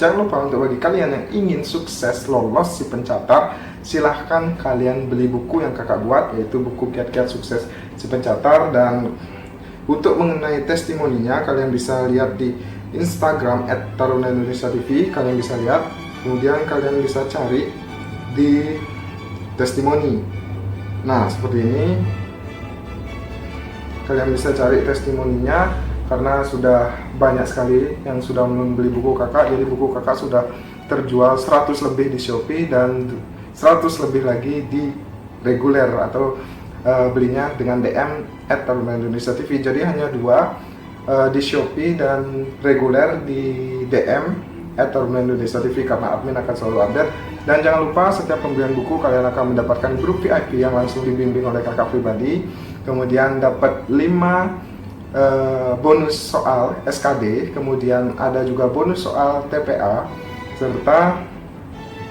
Jangan lupa untuk bagi kalian yang ingin sukses lolos si pencatat, silahkan kalian beli buku yang kakak buat, yaitu buku Kiat-Kiat Sukses si Pencatat. Dan untuk mengenai testimoninya, kalian bisa lihat di Instagram @taruna_indonesia_tv, kalian bisa lihat. Kemudian kalian bisa cari di testimoni. Nah, seperti ini. Kalian bisa cari testimoninya karena sudah banyak sekali yang sudah membeli buku kakak. Jadi buku kakak sudah terjual 100 lebih di Shopee dan 100 lebih lagi di reguler atau belinya dengan DM @taruna_indonesia_tv. Jadi hanya dua, di Shopee dan reguler di DM @taruna_indonesia_tv, karena admin akan selalu update. Dan jangan lupa setiap pembelian buku kalian akan mendapatkan grup VIP yang langsung dibimbing oleh kakak pribadi. Kemudian dapat 5 bonus soal SKD, kemudian ada juga bonus soal TPA, serta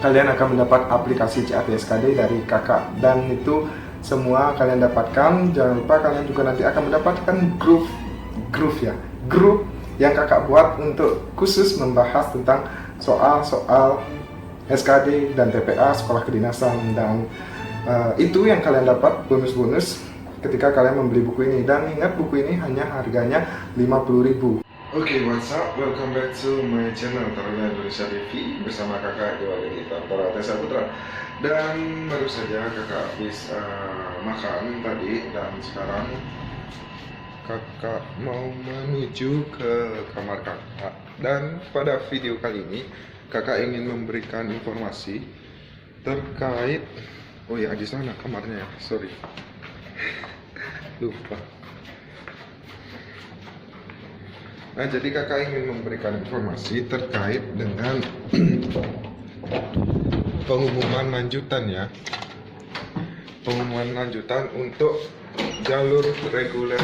kalian akan mendapat aplikasi CAT SKD dari kakak. Dan itu semua kalian dapatkan. Jangan lupa kalian juga nanti akan mendapatkan grup yang kakak buat untuk khusus membahas tentang soal-soal SKD dan TPA sekolah kedinasan. Dan itu yang kalian dapat bonus-bonus ketika kalian membeli buku ini. Dan ingat, buku ini hanya harganya 50.000. Oke, what's up? Welcome back to my channel Taruna Indonesia TV bersama kakak Dewa Gedita Tesa Putra. Dan baru saja kakak habis makan tadi, dan sekarang kakak mau menuju ke kamar kakak. Dan pada video kali ini kakak ingin memberikan informasi terkait, oh ya, di sana kamarnya, sorry, lupa. Nah, jadi kakak ingin memberikan informasi terkait dengan pengumuman lanjutan ya. Pengumuman lanjutan untuk jalur reguler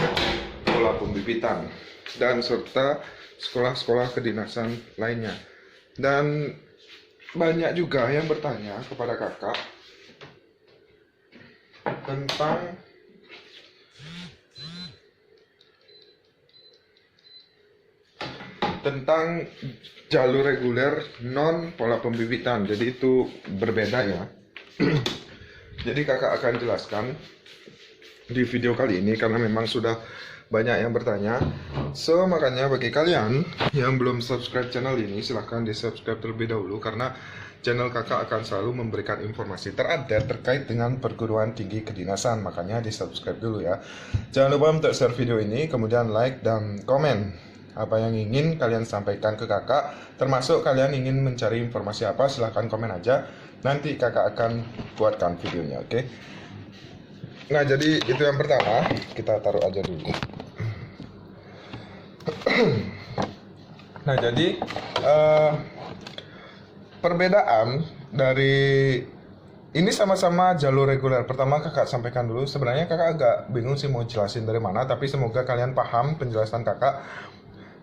pola pembibitan dan serta sekolah-sekolah kedinasan lainnya. Dan banyak juga yang bertanya kepada kakak tentang jalur reguler non pola pembibitan. Jadi itu berbeda ya. Jadi kakak akan jelaskan di video kali ini karena memang sudah banyak yang bertanya. So makanya bagi kalian yang belum subscribe channel ini, silahkan di subscribe terlebih dahulu, karena channel kakak akan selalu memberikan informasi terupdate terkait dengan perguruan tinggi kedinasan. Makanya di subscribe dulu ya. Jangan lupa untuk share video ini, kemudian like dan komen apa yang ingin kalian sampaikan ke kakak, termasuk kalian ingin mencari informasi apa, silahkan komen aja. Nanti kakak akan buatkan videonya, oke? Nah, jadi itu yang pertama, kita taruh aja dulu. Nah, jadi perbedaan dari ini sama-sama jalur reguler. Pertama kakak sampaikan dulu, sebenarnya kakak agak bingung sih mau jelasin dari mana, tapi semoga kalian paham penjelasan kakak.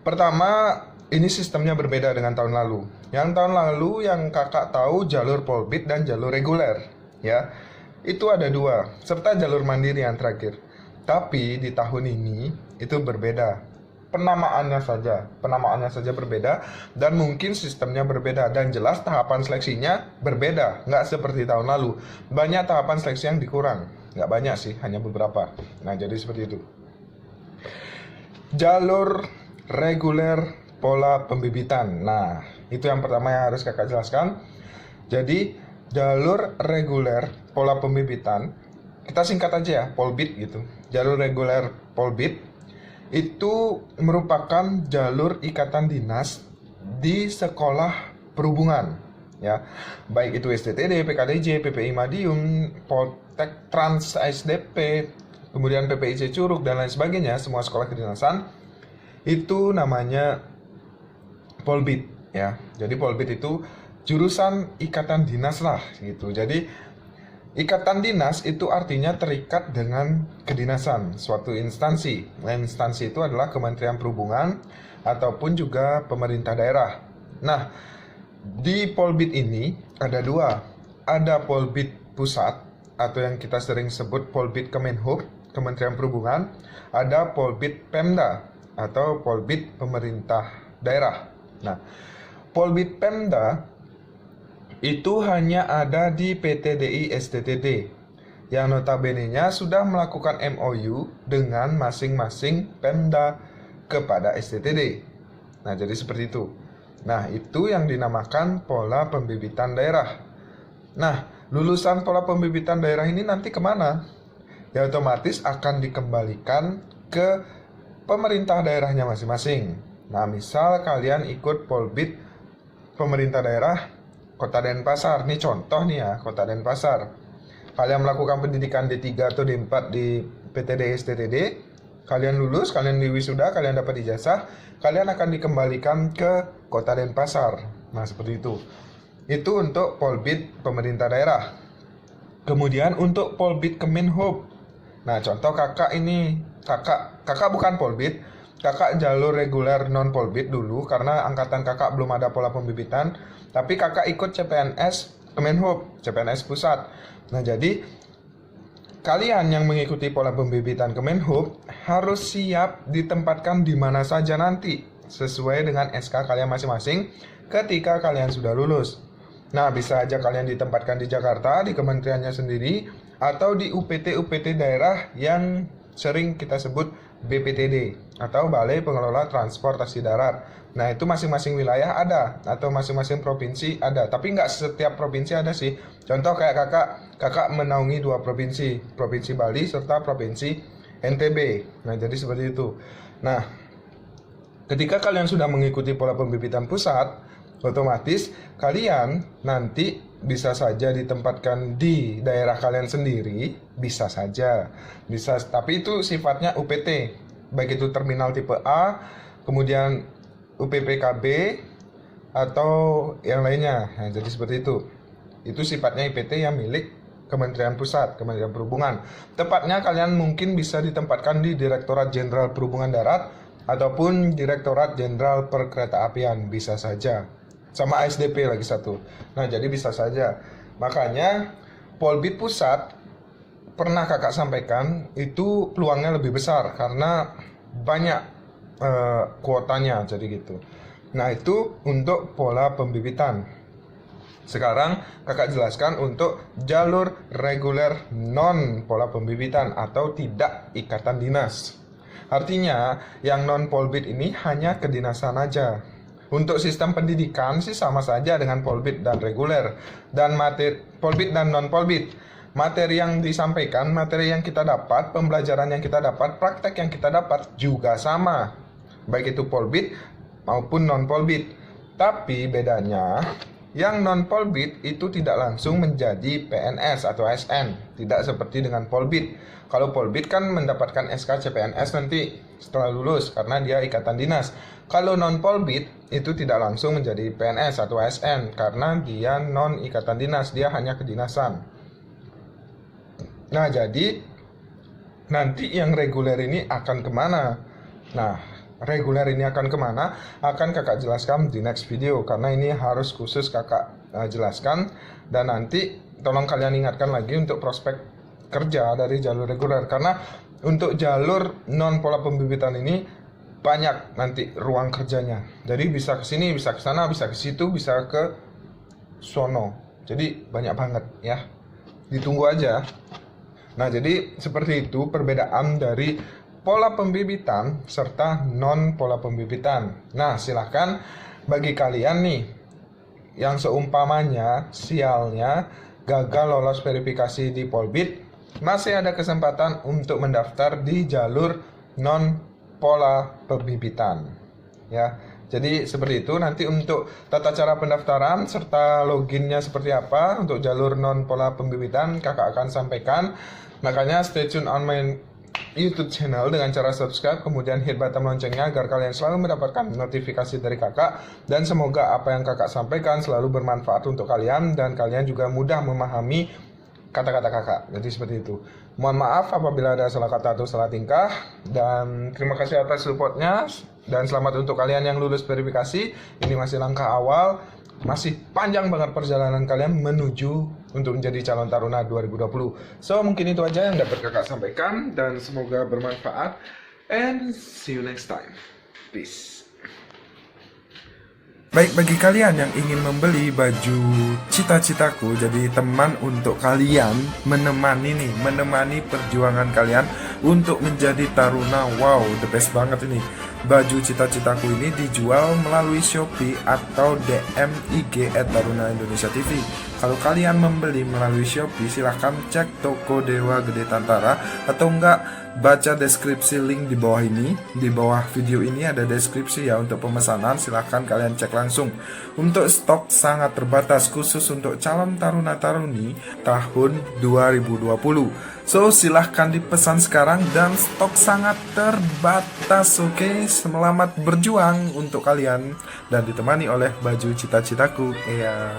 Pertama, ini sistemnya berbeda dengan tahun lalu. Yang tahun lalu yang kakak tahu jalur polbit dan jalur reguler ya. Itu ada dua, serta jalur mandiri yang terakhir. Tapi di tahun ini itu berbeda. Penamaannya saja berbeda, dan mungkin sistemnya berbeda, dan jelas tahapan seleksinya berbeda, nggak seperti tahun lalu. Banyak tahapan seleksi yang dikurang, nggak banyak sih, hanya beberapa. Nah, jadi seperti itu. Jalur reguler pola pembibitan. Nah, itu yang pertama yang harus kakak jelaskan. Jadi jalur reguler pola pembibitan, kita singkat aja ya, polbit gitu. Jalur reguler polbit itu merupakan jalur ikatan dinas di sekolah perhubungan ya, baik itu STTD, PKDJ, PPI Madiun, Poltek, Trans SDP, kemudian PPIC Curug dan lain sebagainya. Semua sekolah kedinasan itu namanya polbit ya. Jadi polbit itu jurusan ikatan dinas lah gitu. Jadi ikatan dinas itu artinya terikat dengan kedinasan, suatu instansi. Nah, instansi itu adalah Kementerian Perhubungan ataupun juga pemerintah daerah. Nah, di polbit ini ada dua. Ada polbit pusat atau yang kita sering sebut polbit Kemenhub, Kementerian Perhubungan. Ada polbit Pemda atau polbit pemerintah daerah. Nah, Polbit Pemda itu hanya ada di PTDI STTD yang notabene-nya sudah melakukan MOU dengan masing-masing Pemda kepada STTD. Nah, jadi seperti itu. Nah, itu yang dinamakan pola pembibitan daerah. Nah, lulusan pola pembibitan daerah ini nanti kemana? Ya otomatis akan dikembalikan ke pemerintah daerahnya masing-masing. Nah, misal kalian ikut Polbit pemerintah daerah Kota Denpasar. Ini contoh nih ya, Kota Denpasar. Kalian melakukan pendidikan D3 atau D4 di PTDI STTD, kalian lulus, kalian diwisuda, kalian dapat ijazah, kalian akan dikembalikan ke Kota Denpasar. Nah, seperti itu. Itu untuk Polbit pemerintah daerah. Kemudian untuk Polbit Kemenhub. Nah, contoh kakak ini, kakak bukan Polbit, kakak jalur reguler non Polbit dulu karena angkatan kakak belum ada pola pembibitan, tapi kakak ikut CPNS Kemenhub, CPNS pusat. Nah, jadi kalian yang mengikuti pola pembibitan Kemenhub harus siap ditempatkan di mana saja nanti sesuai dengan SK kalian masing-masing ketika kalian sudah lulus. Nah, bisa aja kalian ditempatkan di Jakarta, di kementeriannya sendiri, atau di UPT daerah yang sering kita sebut BPTD atau Balai Pengelola Transportasi Darat. Nah, itu masing-masing wilayah ada atau masing-masing provinsi ada, tapi nggak setiap provinsi ada sih. Contoh kayak kakak menaungi 2 provinsi, Provinsi Bali serta Provinsi NTB. Nah, jadi seperti itu. Nah, ketika kalian sudah mengikuti pola pembibitan pusat, otomatis kalian nanti bisa saja ditempatkan di daerah kalian sendiri, bisa saja. Bisa, tapi itu sifatnya UPT. Baik itu terminal tipe A, kemudian UPPKB atau yang lainnya. Nah, jadi seperti itu. Itu sifatnya IPT yang milik Kementerian Pusat, Kementerian Perhubungan. Tepatnya kalian mungkin bisa ditempatkan di Direktorat Jenderal Perhubungan Darat ataupun Direktorat Jenderal Perkeretaapian, bisa saja. Sama ASDP lagi satu. Nah, jadi bisa saja. Makanya Polbit Pusat pernah kakak sampaikan itu peluangnya lebih besar karena banyak kuotanya, jadi gitu. Nah, itu untuk pola pembibitan. Sekarang kakak jelaskan untuk jalur reguler non pola pembibitan atau tidak ikatan dinas. Artinya yang non Polbit ini hanya kedinasan aja. Untuk sistem pendidikan sih sama saja dengan Polbit dan reguler dan materi Polbit dan non Polbit. Materi yang disampaikan, materi yang kita dapat, pembelajaran yang kita dapat, praktek yang kita dapat juga sama. Baik itu Polbit maupun non Polbit. Tapi bedanya yang non Polbit itu tidak langsung menjadi PNS atau ASN, tidak seperti dengan Polbit. Kalau Polbit kan mendapatkan SK CPNS nanti setelah lulus karena dia ikatan dinas. Kalau non Polbit itu tidak langsung menjadi PNS atau ASN karena dia non ikatan dinas, dia hanya kedinasan. Nah, jadi nanti yang reguler ini akan kemana? Nah, reguler ini akan kemana? Akan kakak jelaskan di next video karena ini harus khusus kakak jelaskan. Dan nanti tolong kalian ingatkan lagi untuk prospek kerja dari jalur reguler, karena untuk jalur non pola pembibitan ini banyak nanti ruang kerjanya. Jadi bisa ke sini, bisa ke sana, bisa ke situ, bisa ke sono. Jadi banyak banget ya. Ditunggu aja. Nah, jadi seperti itu perbedaan dari pola pembibitan serta non pola pembibitan. Nah, silahkan bagi kalian nih yang seumpamanya sialnya gagal lolos verifikasi di Polbit, masih ada kesempatan untuk mendaftar di jalur non pola pembibitan. Ya, jadi seperti itu. Nanti untuk tata cara pendaftaran serta loginnya seperti apa untuk jalur non pola pembibitan kakak akan sampaikan. Makanya stay tune on my YouTube channel dengan cara subscribe, kemudian hit button loncengnya agar kalian selalu mendapatkan notifikasi dari kakak. Dan semoga apa yang kakak sampaikan selalu bermanfaat untuk kalian dan kalian juga mudah memahami kata-kata kakak. Jadi seperti itu. Mohon maaf apabila ada salah kata atau salah tingkah. Dan terima kasih atas supportnya. Dan selamat untuk kalian yang lulus verifikasi. Ini masih langkah awal. Masih panjang banget perjalanan kalian menuju untuk menjadi calon taruna 2020. So, mungkin itu aja yang dapat kakak sampaikan. Dan semoga bermanfaat. And see you next time. Peace. Baik, bagi kalian yang ingin membeli baju cita-citaku, jadi teman untuk kalian menemani perjuangan kalian untuk menjadi taruna. Wow, the best banget ini. Baju cita-citaku ini dijual melalui Shopee atau DM IG @taruna_indonesia_tv. Kalau kalian membeli melalui Shopee, silahkan cek toko Dewa Gede Tantara, atau enggak baca deskripsi link di bawah ini. Di bawah video ini ada deskripsi ya untuk pemesanan, silahkan kalian cek langsung. Untuk stok sangat terbatas khusus untuk calon taruna-taruni tahun 2020. So, silahkan dipesan sekarang dan stok sangat terbatas. Oke, selamat berjuang untuk kalian dan ditemani oleh baju cita-citaku. Iya.